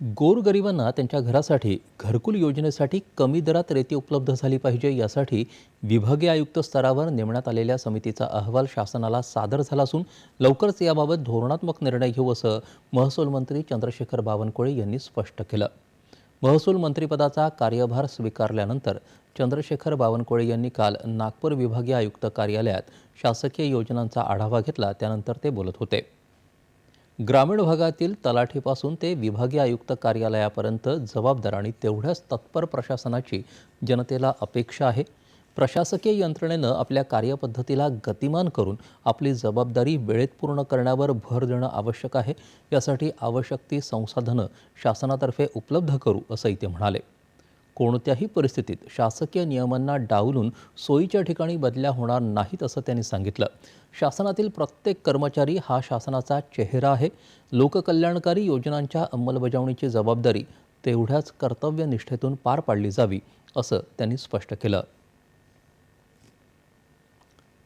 गोरगरिबांना त्यांच्या घरासाठी घरकुल योजनेसाठी कमी दरात रेती उपलब्ध झाली पाहिजे यासाठी विभागीय आयुक्त स्तरावर नेमण्यात आलेल्या समितीचा अहवाल शासनाला सादर झाला असून लवकरच याबाबत धोरणात्मक निर्णय घेऊ असं महसूल मंत्री चंद्रशेखर बावनकुळे यांनी स्पष्ट केलं. महसूल मंत्रिपदाचा कार्यभार स्वीकारल्यानंतर चंद्रशेखर बावनकुळे यांनी काल नागपूर विभागीय आयुक्त कार्यालयात शासकीय योजनांचा आढावा घेतला. त्यानंतर ते बोलत होते. ग्रामीण भागातील तलाठीपासून ते विभागीय आयुक्त कार्यालयापर्यंत जबाबदार आणि तेवढ्याच तत्पर प्रशासनाची जनतेला अपेक्षा आहे. प्रशासकीय यंत्रणेनं आपल्या कार्यपद्धतीला गतिमान करून आपली जबाबदारी वेळेत पूर्ण करण्यावर भर देणं आवश्यक आहे. यासाठी आवश्यक ती संसाधनं शासनातर्फे उपलब्ध करू असंही ते म्हणाले. कोणत्याही परिस्थितीत शासकीय नियमांना डावलून सोयीच्या ठिकाणी बदल्या होणार नाहीत असं त्यांनी सांगितलं. शासनातील प्रत्येक कर्मचारी हा शासनाचा चेहरा आहे. लोककल्याणकारी योजनांच्या अंमलबजावणीची जबाबदारी तेवढ्याच कर्तव्यनिष्ठेतून पार पाडली जावी असं त्यांनी स्पष्ट केलं.